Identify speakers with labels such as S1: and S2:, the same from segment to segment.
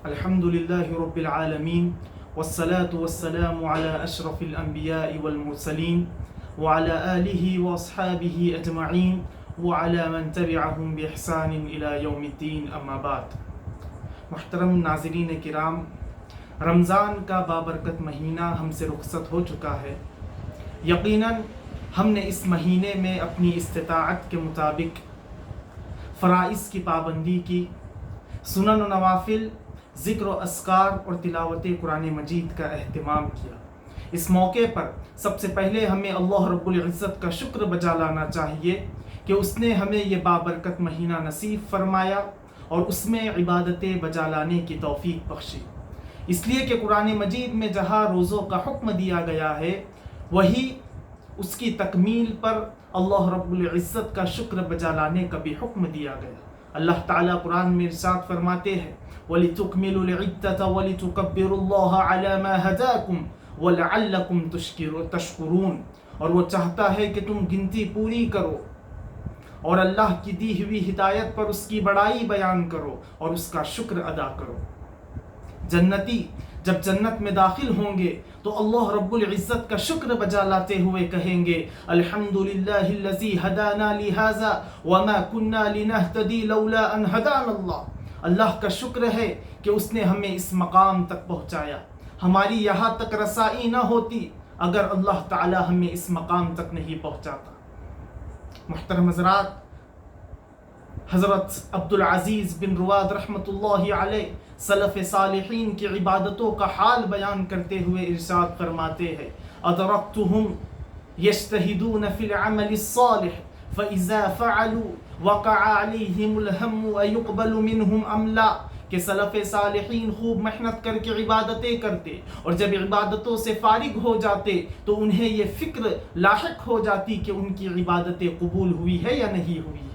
S1: الحمد لله رب العالمين والصلاة والسلام على أشرف الأنبياء والمرسلين وعلى آله وأصحابه أجمعين وعلى من تبعهم بإحسان إلى يوم الدين أما بعد. محترم ناظرین کرام، رمضان کا بابرکت مہینہ ہم سے رخصت ہو چکا ہے۔ یقیناً ہم نے اس مہینے میں اپنی استطاعت کے مطابق فرائض کی پابندی کی، سنن و نوافل، ذکر و اذکار اور تلاوت قرآن مجید کا اہتمام کیا۔ اس موقع پر سب سے پہلے ہمیں اللہ رب العزت کا شکر بجا لانا چاہیے کہ اس نے ہمیں یہ بابرکت مہینہ نصیب فرمایا اور اس میں عبادتیں بجا لانے کی توفیق بخشی، اس لیے کہ قرآن مجید میں جہاں روزوں کا حکم دیا گیا ہے، وہی اس کی تکمیل پر اللہ رب العزت کا شکر بجا لانے کا بھی حکم دیا گیا۔ اللہ تعالیٰ قرآن میں ارشاد فرماتے ہیں وَلِتُكْمِلُوا الْعِدَّةَ وَلِتُكَبِّرُوا اللَّهَ عَلَى مَا هَدَاكُمْ وَلَعَلَّكُمْ تَشْكُرُونَ، اور وہ چاہتا ہے کہ تم گنتی پوری کرو اور اللہ کی دی ہوئی ہدایت پر اس کی بڑائی بیان کرو اور اس کا شکر ادا کرو۔ جنتی جب جنت میں داخل ہوں گے تو اللہ رب العزت کا شکر بجا لاتے ہوئے کہیں گے الحمدللہ الذی ہدانا لہذا وما کننا لنہتدی لولا ان ہدانا اللہ۔ اللہ کا شکر ہے کہ اس نے ہمیں اس مقام تک پہنچایا، ہماری یہاں تک رسائی نہ ہوتی اگر اللہ تعالی ہمیں اس مقام تک نہیں پہنچاتا۔ محترم حضرات، حضرت عبدالعزیز بن رواد رحمۃ اللہ علیہ سلف صالحین کی عبادتوں کا حال بیان کرتے ہوئے ارشاد فرماتے ہیں ادرکتہم یجتہدون فی العمل الصالح فاذا فعلوا وقع علیہم الہم ایقبل منہم ام لا، کہ سلف صالحین خوب محنت کر کے عبادتیں کرتے اور جب عبادتوں سے فارغ ہو جاتے تو انہیں یہ فکر لاحق ہو جاتی کہ ان کی عبادتیں قبول ہوئی ہے یا نہیں ہوئی ہے۔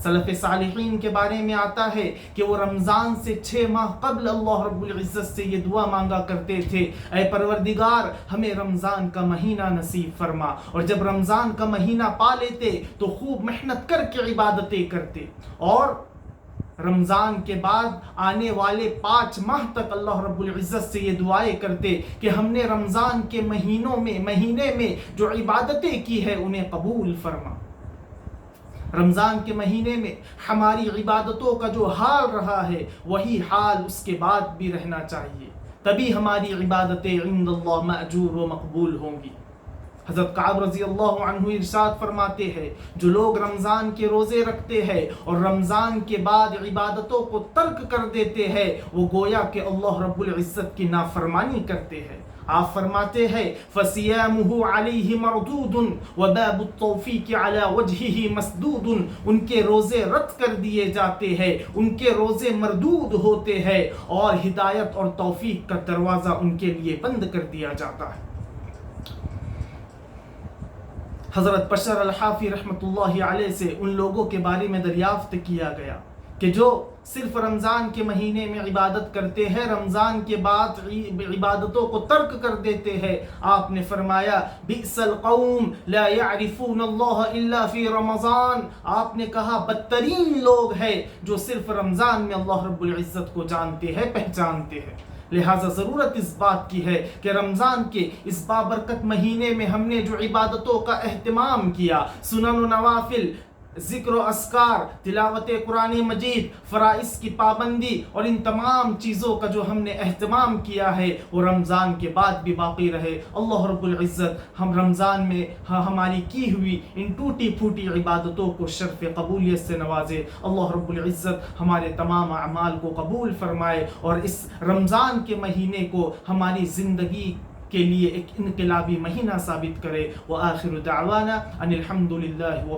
S1: سلف صالحین کے بارے میں آتا ہے کہ وہ رمضان سے 6 ماہ قبل اللہ رب العزت سے یہ دعا مانگا کرتے تھے اے پروردگار ہمیں رمضان کا مہینہ نصیب فرما، اور جب رمضان کا مہینہ پا لیتے تو خوب محنت کر کے عبادتیں کرتے، اور رمضان کے بعد آنے والے 5 ماہ تک اللہ رب العزت سے یہ دعائیں کرتے کہ ہم نے رمضان کے مہینے میں جو عبادتیں کی ہے انہیں قبول فرما۔ رمضان کے مہینے میں ہماری عبادتوں کا جو حال رہا ہے وہی حال اس کے بعد بھی رہنا چاہیے، تبھی ہماری عبادتیں عند اللہ مأجور و مقبول ہوں گی۔ حضرت کعب رضی اللہ عنہ ارشاد فرماتے ہیں جو لوگ رمضان کے روزے رکھتے ہیں اور رمضان کے بعد عبادتوں کو ترک کر دیتے ہیں وہ گویا کہ اللہ رب العزت کی نافرمانی کرتے ہیں۔ آپ فرماتے ہیں فَصِيَامُهُ عَلَيْهِ مَرْدُودٌ وَبَابُ التَّوْفِيقِ عَلَى وَجْهِهِ مَسْدُودٌ، ان کے روزے رد کر دیے جاتے ہیں، ان کے روزے مردود ہوتے ہیں اور ہدایت اور توفیق کا دروازہ ان کے لیے بند کر دیا جاتا ہے۔ حضرت بشر الحافی رحمۃ اللہ علیہ سے ان لوگوں کے بارے میں دریافت کیا گیا کہ جو صرف رمضان کے مہینے میں عبادت کرتے ہیں، رمضان کے بعد عبادتوں کو ترک کر دیتے ہیں۔ آپ نے فرمایا بئس القوم لا يعرفون اللہ الا فی رمضان، آپ نے کہا بدترین لوگ ہیں جو صرف رمضان میں اللہ رب العزت کو جانتے ہیں، پہچانتے ہیں۔ لہٰذا ضرورت اس بات کی ہے کہ رمضان کے اس بابرکت مہینے میں ہم نے جو عبادتوں کا اہتمام کیا، سنن و نوافل، ذکر و اذکار، تلاوت قرآن مجید، فرائض کی پابندی اور ان تمام چیزوں کا جو ہم نے اہتمام کیا ہے وہ رمضان کے بعد بھی باقی رہے۔ اللہ رب العزت ہم رمضان میں ہماری کی ہوئی ان ٹوٹی پھوٹی عبادتوں کو شرف قبولیت سے نوازے۔ اللہ رب العزت ہمارے تمام اعمال کو قبول فرمائے اور اس رمضان کے مہینے کو ہماری زندگی کے لیے ایک انقلابی مہینہ ثابت کرے۔ وآخر دعوانا ان الحمد للہ